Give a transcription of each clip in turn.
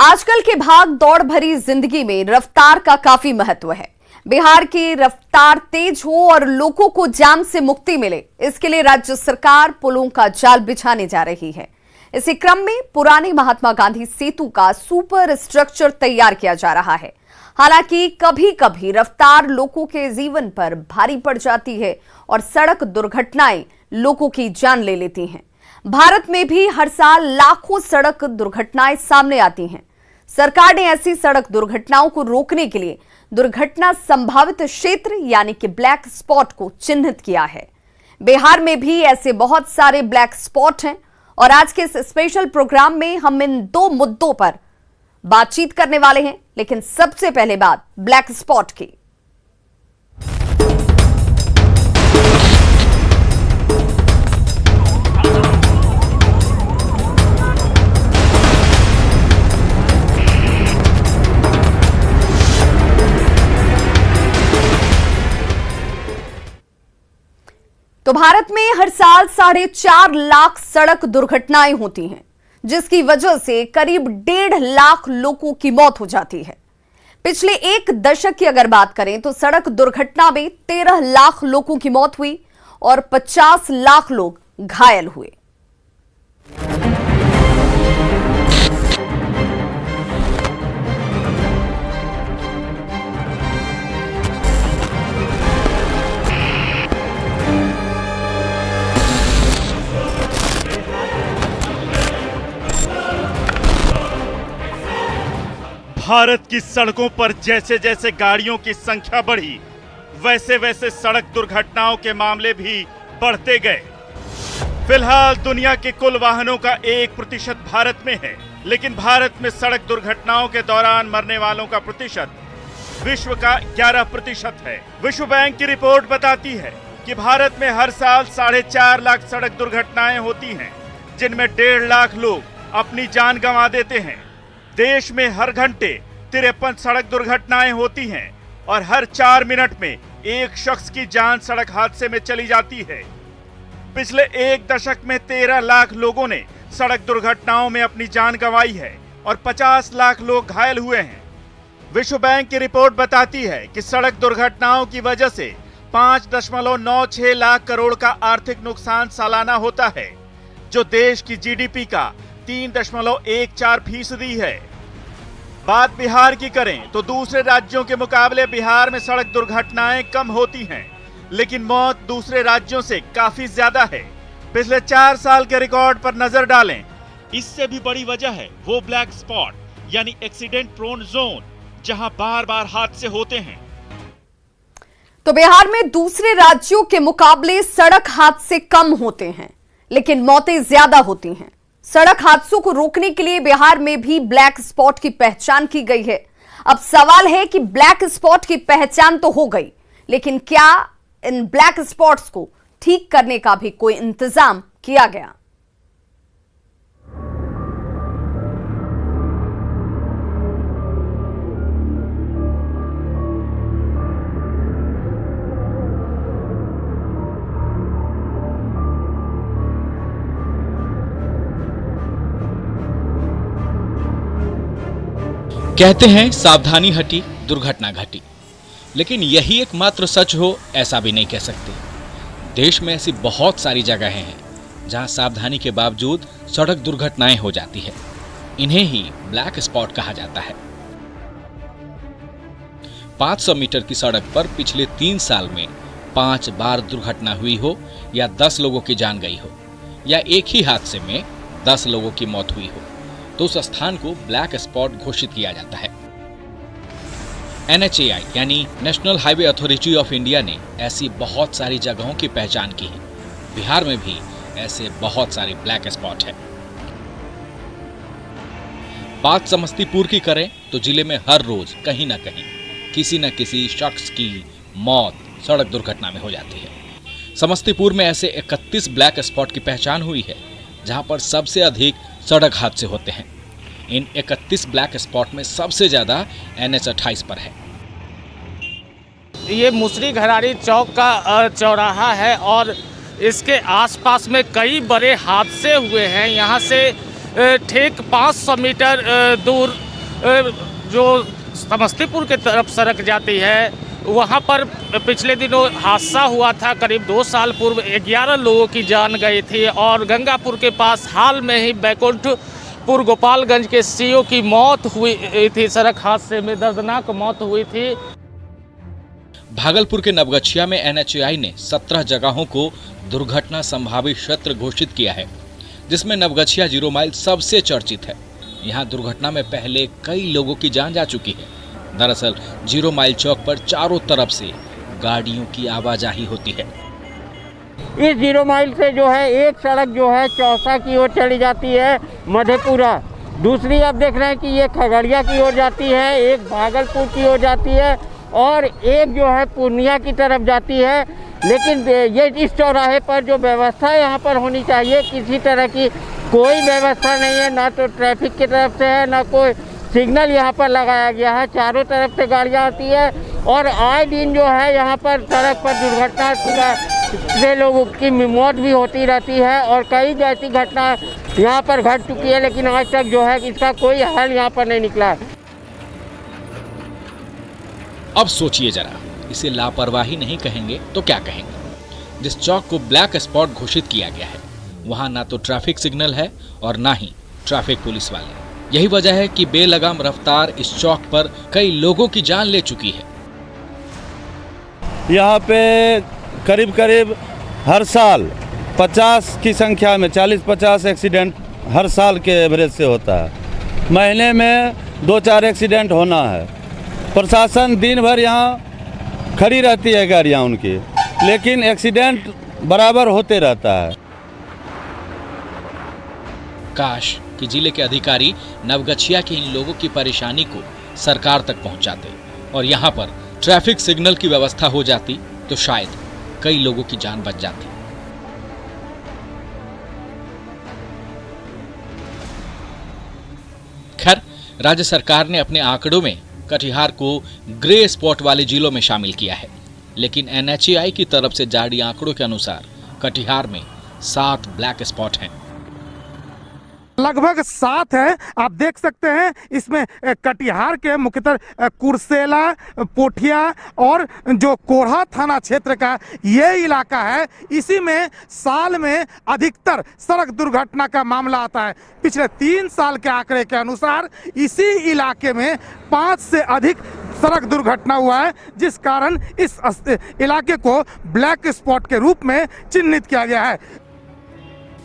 आजकल के भाग दौड़ भरी जिंदगी में रफ्तार का काफी महत्व है। बिहार की रफ्तार तेज हो और लोगों को जाम से मुक्ति मिले, इसके लिए राज्य सरकार पुलों का जाल बिछाने जा रही है। इसी क्रम में पुराने महात्मा गांधी सेतु का सुपर स्ट्रक्चर तैयार किया जा रहा है। हालांकि कभी कभी रफ्तार लोगों के जीवन पर भारी पड़ जाती है और सड़क दुर्घटनाएं लोगों की जान ले लेती हैं। भारत में भी हर साल लाखों सड़क दुर्घटनाएं सामने आती हैं। सरकार ने ऐसी सड़क दुर्घटनाओं को रोकने के लिए दुर्घटना संभावित क्षेत्र यानी कि ब्लैक स्पॉट को चिन्हित किया है। बिहार में भी ऐसे बहुत सारे ब्लैक स्पॉट हैं और आज के इस स्पेशल प्रोग्राम में हम इन दो मुद्दों पर बातचीत करने वाले हैं। लेकिन सबसे पहले बात ब्लैक स्पॉट की। तो भारत में हर साल 4.5 लाख सड़क दुर्घटनाएं होती हैं, जिसकी वजह से करीब 1.5 लाख लोगों की मौत हो जाती है। पिछले एक दशक की अगर बात करें तो सड़क दुर्घटना में 13 लाख लोगों की मौत हुई और 50 लाख लोग घायल हुए। भारत की सड़कों पर जैसे जैसे गाड़ियों की संख्या बढ़ी, वैसे वैसे सड़क दुर्घटनाओं के मामले भी बढ़ते गए। फिलहाल दुनिया के कुल वाहनों का 1% भारत में है, लेकिन भारत में सड़क दुर्घटनाओं के दौरान मरने वालों का प्रतिशत विश्व का 11% है। विश्व बैंक की रिपोर्ट बताती है कि भारत में हर साल 4.5 लाख सड़क दुर्घटनाएं होती हैं, जिनमें 1.5 लाख लोग अपनी जान गंवा देते हैं। देश में हर घंटे 53 सड़क दुर्घटनाएं होती हैं और हर 4 मिनट में एक शख्स की जान सड़क हादसे में चली जाती है। पिछले एक दशक में 13 लाख लोगों ने सड़क दुर्घटनाओं में अपनी जान गंवाई है और 50 लाख लोग घायल हुए हैं। विश्व बैंक की रिपोर्ट बताती है कि सड़क दुर्घटनाओं की वजह से 5.96 लाख करोड़ का आर्थिक नुकसान सालाना होता है, जो देश की जीडीपी का 3.14% है। बात बिहार की करें तो दूसरे राज्यों के मुकाबले बिहार में सड़क दुर्घटनाएं कम होती हैं, लेकिन मौत दूसरे राज्यों से काफी ज्यादा है। पिछले 4 साल के रिकॉर्ड पर नजर डालें, इससे भी बड़ी वजह है वो ब्लैक स्पॉट यानी एक्सीडेंट प्रोन जोन, जहां बार बार हादसे होते हैं। तो बिहार में दूसरे राज्यों के मुकाबले सड़क हादसे कम होते हैं, लेकिन मौतें ज्यादा होती हैं। सड़क हादसों को रोकने के लिए बिहार में भी ब्लैक स्पॉट की पहचान की गई है। अब सवाल है कि ब्लैक स्पॉट की पहचान तो हो गई, लेकिन क्या इन ब्लैक स्पॉट्स को ठीक करने का भी कोई इंतजाम किया गया? कहते हैं सावधानी हटी दुर्घटना घटी, लेकिन यही एकमात्र सच हो ऐसा भी नहीं कह सकते। देश में ऐसी बहुत सारी जगहें हैं जहां सावधानी के बावजूद सड़क दुर्घटनाएं हो जाती है। इन्हें ही ब्लैक स्पॉट कहा जाता है। 500 मीटर की सड़क पर पिछले 3 साल में 5 बार दुर्घटना हुई हो या 10 लोगों की जान गई हो या एक ही हादसे में 10 लोगों की मौत हुई हो, तो उस स्थान को ब्लैक स्पॉट घोषित किया जाता है। NHAI यानी national highway authority of India ने ऐसी बहुत सारी जगहों की पहचान की है। बिहार में भी ऐसे बहुत सारे ब्लैक स्पॉट हैं। बात समस्तीपुर की करें तो जिले में हर रोज कहीं ना कहीं किसी न किसी शख्स की मौत सड़क दुर्घटना में हो जाती है। समस्तीपुर में ऐसे 31 ब्लैक स्पॉट की पहचान हुई है, जहां पर सबसे अधिक सड़क हादसे होते हैं। इन 31 ब्लैक स्पॉट में सबसे ज्यादा NH-28 पर है। ये मुसरी घरारी चौक का चौराहा है और इसके आसपास में कई बड़े हादसे हुए हैं। यहाँ से ठीक 500 मीटर दूर जो समस्तीपुर के तरफ सड़क जाती है वहाँ पर पिछले दिनों हादसा हुआ था। करीब 2 साल पूर्व 11 लोगों की जान गई थी और गंगापुर के पास हाल में ही बैकुंठपुर गोपालगंज के सीओ की मौत हुई थी। सड़क हादसे में दर्दनाक मौत हुई थी। भागलपुर के नवगछिया में एनएचएआई ने 17 जगहों को दुर्घटना संभावित क्षेत्र घोषित किया है, जिसमें नवगछिया 0 माइल सबसे चर्चित है। यहाँ दुर्घटना में पहले कई लोगों की जान जा चुकी है। दरअसल 0 माइल चौक पर चारों तरफ से गाड़ियों की आवाजाही होती है। इस 0 माइल से जो है एक सड़क जो है चौसा की ओर चली जाती है मधेपुरा, दूसरी आप देख रहे हैं कि ये खगड़िया की ओर जाती है, एक भागलपुर की ओर जाती है और एक जो है पूर्णिया की तरफ जाती है। लेकिन ये इस चौराहे पर जो व्यवस्था यहाँ पर होनी चाहिए, किसी तरह की कोई व्यवस्था नहीं है, ना तो ट्रैफिक की तरफ से है, ना कोई सिग्नल यहाँ पर लगाया गया है। चारों तरफ से गाड़ियाँ आती है और आए दिन जो है यहाँ पर सड़क पर दुर्घटना से लोगों की मौत भी होती रहती है और कई ऐसी घटना यहाँ पर घट चुकी है, लेकिन आज तक जो है इसका कोई हल यहाँ पर नहीं निकला। अब सोचिए जरा, इसे लापरवाही नहीं कहेंगे तो क्या कहेंगे। जिस चौक को ब्लैक स्पॉट घोषित किया गया है वहां ना तो ट्रैफिक सिग्नल है और ना ही ट्रैफिक पुलिस वाले। यही वजह है कि बेलगाम रफ्तार इस चौक पर कई लोगों की जान ले चुकी है। यहाँ पे करीब करीब हर साल 50 की संख्या में 40-50 एक्सीडेंट हर साल के एवरेज से होता है। महीने में 2-4 एक्सीडेंट होना है। प्रशासन दिन भर यहाँ खड़ी रहती है गाड़ियाँ उनकी, लेकिन एक्सीडेंट बराबर होते रहता है। काश कि जिले के अधिकारी नवगछिया की इन लोगों की परेशानी को सरकार तक पहुंचाते और यहाँ पर ट्रैफिक सिग्नल की व्यवस्था हो जाती तो शायद कई लोगों की जान बच जाती। खैर, राज्य सरकार ने अपने आंकड़ों में कटिहार को ग्रे स्पॉट वाले जिलों में शामिल किया है, लेकिन एनएचएआई की तरफ से जारी आंकड़ों के अनुसार कटिहार में 7 ब्लैक स्पॉट हैं। लगभग 7 है। आप देख सकते हैं इसमें कटिहार के मुख्यतः कुर्सेला, पोठिया और जो कोढ़ा थाना क्षेत्र का ये इलाका है, इसी में साल में अधिकतर सड़क दुर्घटना का मामला आता है। पिछले 3 साल के आंकड़े के अनुसार इसी इलाके में 5 से अधिक सड़क दुर्घटना हुआ है, जिस कारण इस इलाके को ब्लैक स्पॉट के रूप में चिन्हित किया गया है।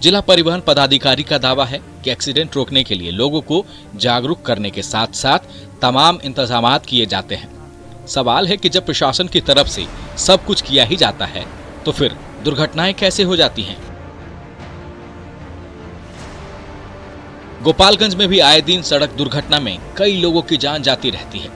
जिला परिवहन पदाधिकारी का दावा है कि एक्सीडेंट रोकने के लिए लोगों को जागरूक करने के साथ साथ तमाम इंतजामात किए जाते हैं। सवाल है कि जब प्रशासन की तरफ से सब कुछ किया ही जाता है तो फिर दुर्घटनाएं कैसे हो जाती हैं। गोपालगंज में भी आए दिन सड़क दुर्घटना में कई लोगों की जान जाती रहती है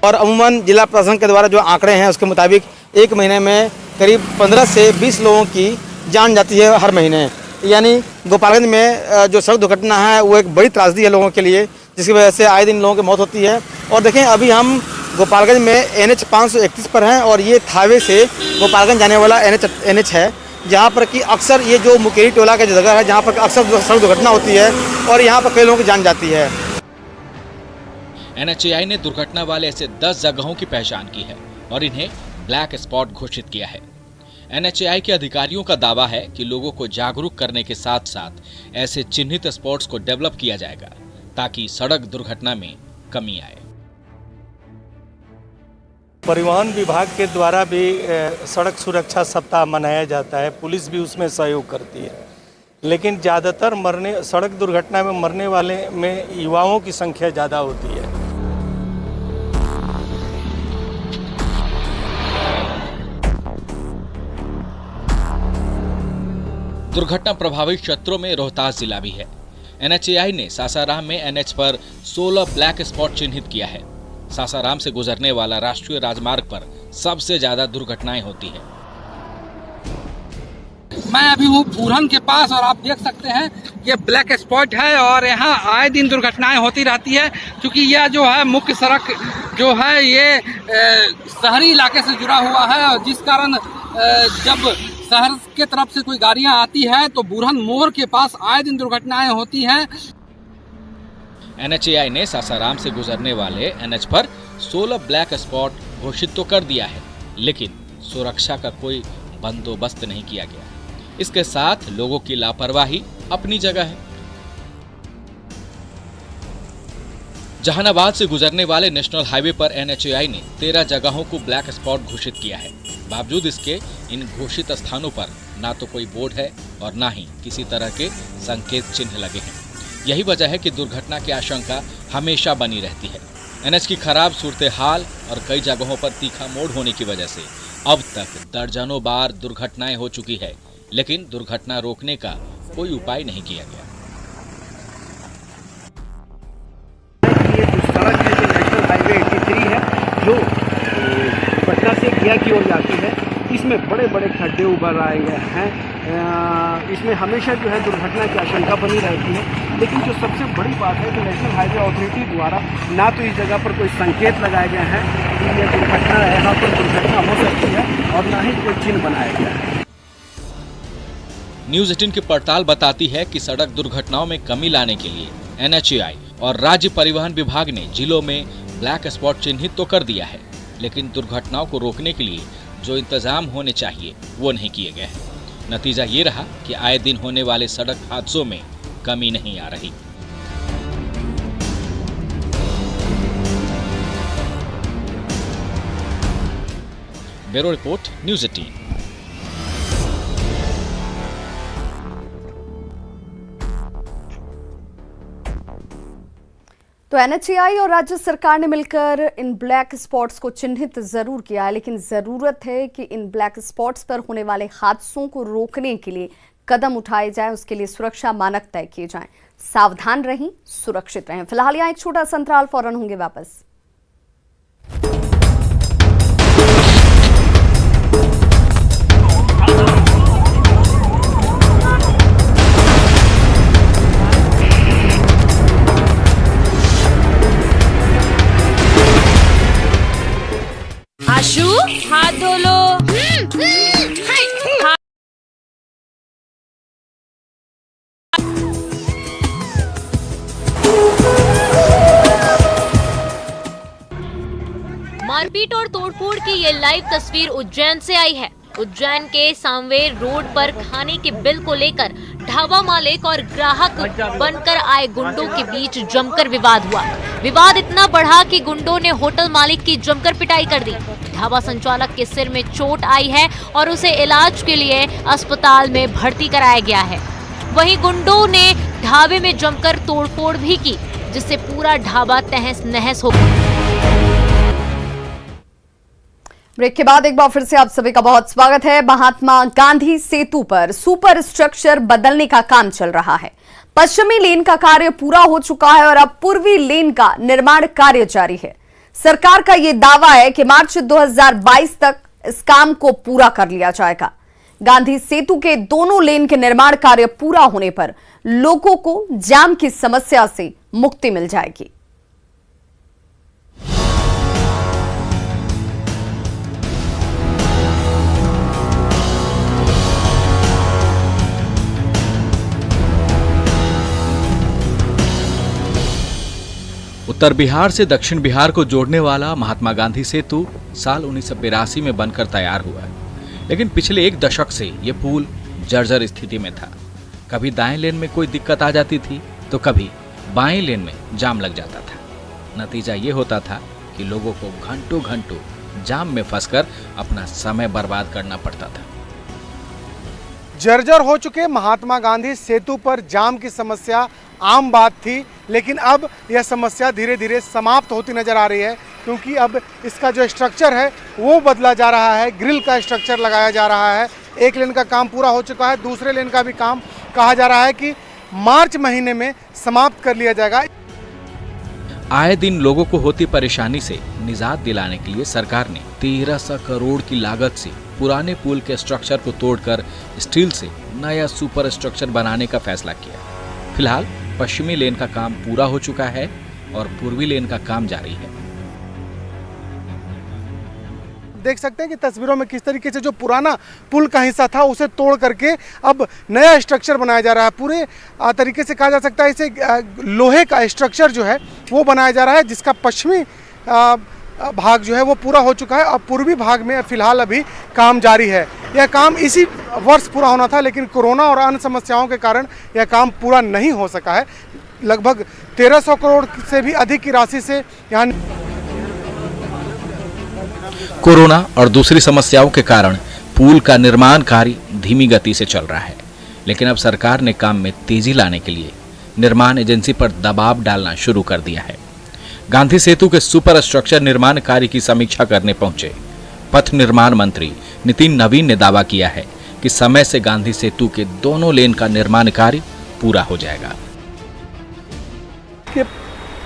और अमूमन जिला प्रशासन के द्वारा जो आंकड़े हैं उसके मुताबिक एक महीने में करीब 15 से 20 लोगों की जान जाती है हर महीने। यानी गोपालगंज में जो सड़क दुर्घटना है वो एक बड़ी त्रासदी है लोगों के लिए, जिसकी वजह से आए दिन लोगों की मौत होती है। और देखें, अभी हम गोपालगंज में NH 531 पर हैं और ये थावे से गोपालगंज जाने वाला NH है, जहाँ पर कि अक्सर ये जो मुकेरी टोला का जगह है जहाँ पर अक्सर सड़क दुर्घटना होती है और यहाँ पर कई लोगों की जान जाती है। एनएचएआई ने दुर्घटना वाले ऐसे 10 जगहों की पहचान की है और इन्हें ब्लैक स्पॉट घोषित किया है। एनएचएआई के अधिकारियों का दावा है कि लोगों को जागरूक करने के साथ साथ ऐसे चिन्हित स्पॉट्स को डेवलप किया जाएगा ताकि सड़क दुर्घटना में कमी आए। परिवहन विभाग के द्वारा भी सड़क सुरक्षा सप्ताह मनाया जाता है, पुलिस भी उसमें सहयोग करती है, लेकिन ज़्यादातर सड़क दुर्घटना में मरने वाले में युवाओं की संख्या ज़्यादा होती है। दुर्घटना प्रभावित क्षेत्रों में रोहतास जिला भी है। एनएचएआई ने सासाराम में एनएच पर 16 ब्लैक स्पॉट चिन्हित किया है। सासाराम से गुजरने वाला राष्ट्रीय राजमार्ग पर सबसे ज्यादा दुर्घटनाएं होती है। मैं अभी हूँ बूरहन के पास और आप देख सकते हैं ये ब्लैक स्पॉट है और यहाँ आए दिन दुर्घटनाएं होती रहती है, क्योंकि यह जो है मुख्य सड़क जो है ये शहरी इलाके से जुड़ा हुआ है और जिस कारण जब शहर के तरफ से कोई गाड़ियां आती है तो बूरहन मोड़ के पास आए दिन दुर्घटनाएं होती हैं। NHAI ने सासाराम से गुजरने वाले NH पर 16 ब्लैक स्पॉट घोषित तो कर दिया है, लेकिन सुरक्षा का कोई बंदोबस्त नहीं किया गया। इसके साथ लोगों की लापरवाही अपनी जगह है। जहानाबाद से गुजरने वाले नेशनल हाईवे पर NHAI ने 13 जगहों को ब्लैक स्पॉट घोषित किया है। बावजूद इसके इन घोषित स्थानों पर ना तो कोई बोर्ड है और ना ही किसी तरह के संकेत चिन्ह लगे हैं। यही वजह है कि दुर्घटना की आशंका हमेशा बनी रहती है। NH की खराब सूरत हाल और कई जगहों पर तीखा मोड़ होने की वजह से अब तक दर्जनों बार दुर्घटनाएं हो चुकी है, लेकिन दुर्घटना रोकने का कोई उपाय नहीं किया गया। ये सड़क है जो नेशनल हाईवे 83 है, जो पटना से गया की ओर जाती है। इसमें बड़े बड़े खड्डे उभर आए गए हैं। इसमें हमेशा जो है दुर्घटना की आशंका बनी रहती है। लेकिन जो सबसे बड़ी बात है कि नेशनल हाईवे अथॉरिटी द्वारा ना तो इस जगह पर कोई संकेत लगाए गए हैं कि ये दुर्घटना है, यहाँ पर दुर्घटना हो सकती है, और ना ही कोई चिन्ह बनाया गया है। न्यूज़ 18 की पड़ताल बताती है कि सड़क दुर्घटनाओं में कमी लाने के लिए NHAI और राज्य परिवहन विभाग ने जिलों में ब्लैक स्पॉट चिन्हित तो कर दिया है, लेकिन दुर्घटनाओं को रोकने के लिए जो इंतजाम होने चाहिए वो नहीं किए गए हैं। नतीजा ये रहा कि आए दिन होने वाले सड़क हादसों में कमी नहीं आ रही। Bureau report, news 18। तो NHAI और राज्य सरकार ने मिलकर इन ब्लैक स्पॉट्स को चिन्हित जरूर किया है, लेकिन जरूरत है कि इन ब्लैक स्पॉट्स पर होने वाले हादसों को रोकने के लिए कदम उठाए जाए, उसके लिए सुरक्षा मानक तय किए जाएं। सावधान रहें, सुरक्षित रहें। फिलहाल यहाँ एक छोटा सा अंतराल, फौरन होंगे वापस। आशु, हाथ धो लो। मारपीट और तोड़फोड़ की ये लाइव तस्वीर उज्जैन से आई है। उज्जैन के सांवेर रोड पर खाने के बिल को लेकर ढाबा मालिक और ग्राहक बनकर आए गुंडों के बीच जमकर विवाद हुआ। विवाद इतना बढ़ा कि गुंडों ने होटल मालिक की जमकर पिटाई कर दी। ढाबा संचालक के सिर में चोट आई है और उसे इलाज के लिए अस्पताल में भर्ती कराया गया है। वहीं गुंडों ने ढाबे में जमकर तोड़फोड़ भी की, जिससे पूरा ढाबा तहस नहस हो गया। ब्रेक के बाद एक बार फिर से आप सभी का बहुत स्वागत है। महात्मा गांधी सेतु पर सुपर स्ट्रक्चर बदलने का काम चल रहा है। पश्चिमी लेन का कार्य पूरा हो चुका है और अब पूर्वी लेन का निर्माण कार्य जारी है। सरकार का यह दावा है कि मार्च 2022 तक इस काम को पूरा कर लिया जाएगा। गांधी सेतु के दोनों लेन के निर्माण कार्य पूरा होने पर लोगों को जाम की समस्या से मुक्ति मिल जाएगी। उत्तर बिहार से दक्षिण बिहार को जोड़ने वाला महात्मा गांधी सेतु साल 1982 में बनकर तैयार हुआ है, लेकिन पिछले एक दशक से ये पुल जर्जर स्थिति में था। कभी दाएं लेन में कोई दिक्कत आ जाती थी तो कभी बाएं लेन में जाम लग जाता था। नतीजा ये होता था कि लोगों को घंटों घंटों जाम में फंसकर अपना समय बर्बाद करना पड़ता था। जर्जर हो चुके महात्मा गांधी सेतु पर जाम की समस्या आम बात थी, लेकिन अब यह समस्या धीरे धीरे समाप्त होती नजर आ रही है, क्योंकि अब इसका जो स्ट्रक्चर है वो बदला जा रहा है। ग्रिल का स्ट्रक्चर लगाया जा रहा है। एक लेन का काम पूरा हो चुका है, दूसरे लेन का भी काम कहा जा रहा है कि मार्च महीने में समाप्त कर लिया जाएगा। आए दिन लोगों को होती परेशानी से निजात दिलाने के लिए सरकार ने 1300 करोड़ की लागत से पुराने पुल के स्ट्रक्चर को तोड़कर स्टील से नया सुपर स्ट्रक्चर बनाने का फैसला किया। फिलहाल पश्चिमी लेन का काम पूरा हो चुका है और पूर्वी लेन का काम जारी है। देख सकते हैं कि तस्वीरों में किस तरीके से जो पुराना पुल का हिस्सा था उसे तोड़ करके अब नया स्ट्रक्चर बनाया जा रहा है। पूरे तरीके से कहा जा सकता है इसे लोहे का स्ट्रक्चर जो है वो बनाया जा रहा है, जिसका पश्चिमी भाग जो है वो पूरा हो चुका है और पूर्वी भाग में फिलहाल अभी काम जारी है। यह काम इसी वर्ष पूरा होना था, लेकिन कोरोना और अन्य समस्याओं के कारण यह काम पूरा नहीं हो सका है। लगभग 1300 करोड़ से भी अधिक की राशि से यहाँ कोरोना और दूसरी समस्याओं के कारण पुल का निर्माण कार्य धीमी गति से चल रहा है, लेकिन अब सरकार ने काम में तेजी लाने के लिए निर्माण एजेंसी पर दबाव डालना शुरू कर दिया है। गांधी सेतु के सुपर स्ट्रक्चर निर्माण कार्य की समीक्षा करने पहुंचे पथ निर्माण मंत्री नितिन नवीन ने दावा किया है कि समय से गांधी सेतु के दोनों लेन का निर्माण कार्य पूरा हो जाएगा।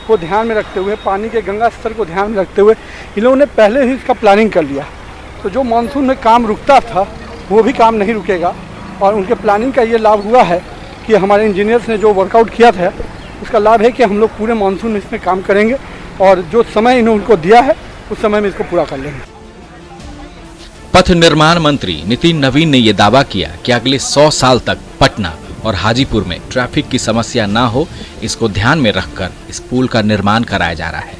को ध्यान में रखते हुए, पानी के गंगा स्तर को ध्यान में रखते हुए इन लोगों ने पहले ही इसका प्लानिंग कर लिया, तो जो मानसून में काम रुकता था वो भी काम नहीं रुकेगा। और उनके प्लानिंग का ये लाभ हुआ है कि हमारे इंजीनियर्स ने जो वर्कआउट किया था उसका लाभ है कि हम लोग पूरे मानसून में इसमें काम करेंगे और जो समय इन्होंने उनको दिया है उस समय में इसको पूरा कर लेंगे। पथ निर्माण मंत्री नितिन नवीन ने यह दावा किया कि अगले 100 साल तक पटना और हाजीपुर में ट्रैफिक की समस्या ना हो, इसको ध्यान में रखकर इस पुल का निर्माण कराया जा रहा है।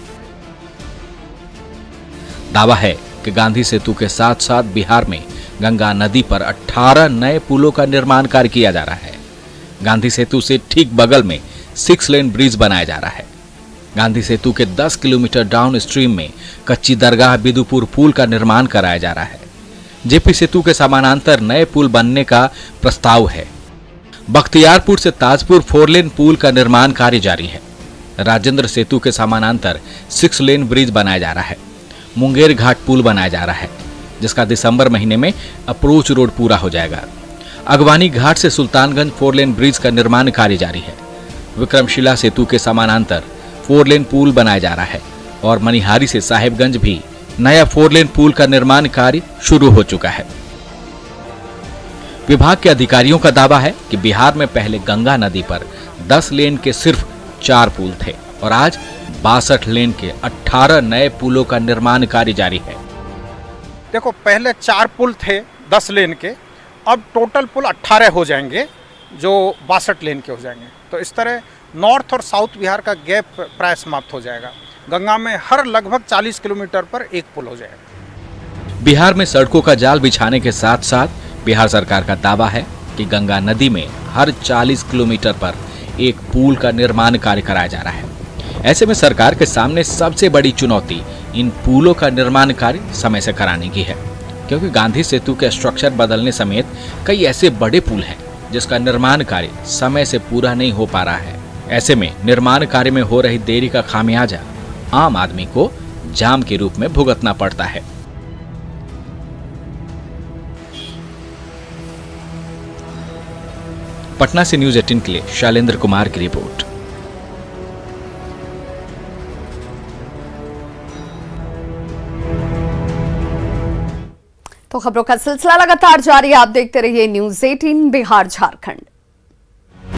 दावा है कि गांधी सेतु के साथ साथ बिहार में गंगा नदी पर 18 नए पुलों का निर्माण कार्य किया जा रहा है। गांधी सेतु से ठीक बगल में 6 लेन ब्रिज बनाया जा रहा है। गांधी सेतु के 10 किलोमीटर डाउन स्ट्रीम में कच्ची दरगाह बिदुपुर पुल का निर्माण कराया जा रहा है। जेपी सेतु के समानांतर नए पुल बनने का प्रस्ताव है। बख्तियारपुर से ताजपुर 4 लेन पुल का निर्माण कार्य जारी है। राजेंद्र सेतु के समानांतर 6 लेन ब्रिज बनाया जा रहा है। मुंगेर घाट पुल बनाया जा रहा है, जिसका दिसंबर महीने में अप्रोच रोड पूरा हो जाएगा। अगवानी घाट से सुल्तानगंज 4 लेन ब्रिज का निर्माण कार्य जारी है। विक्रमशिला सेतु के समानांतर 4 लेन पुल बनाया जा रहा है और मनिहारी से साहेबगंज भी नया 4 लेन पुल का निर्माण कार्य शुरू हो चुका है। विभाग के अधिकारियों का दावा है कि बिहार में पहले गंगा नदी पर 10 लेन के सिर्फ 4 पुल थे और आज 62 लेन के 18 नए पुलों का निर्माण कार्य जारी है। देखो, पहले 4 पुल थे 10 लेन के, अब टोटल पुल 18 हो जाएंगे जो 62 लेन के हो जाएंगे। तो इस तरह नॉर्थ और साउथ बिहार का गैप प्राय समाप्त हो जाएगा। गंगा में हर लगभग 40 किलोमीटर पर एक पुल हो जाएगा। बिहार में सड़कों का जाल बिछाने के साथ साथ बिहार सरकार का दावा है कि गंगा नदी में हर 40 किलोमीटर पर एक पुल का निर्माण कार्य कराया जा रहा है। ऐसे में सरकार के सामने सबसे बड़ी चुनौती इन पुलों का निर्माण कार्य समय से कराने की है, क्योंकि गांधी सेतु के स्ट्रक्चर बदलने समेत कई ऐसे बड़े पुल हैं जिसका निर्माण कार्य समय से पूरा नहीं हो पा रहा है। ऐसे में निर्माण कार्य में हो रही देरी का खामियाजा आम आदमी को जाम के रूप में भुगतना पड़ता है। पटना से न्यूज़ 18 के लिए शैलेंद्र कुमार की रिपोर्ट। तो खबरों का सिलसिला लगातार जारी है। आप देखते रहिए न्यूज़ 18 बिहार झारखंड।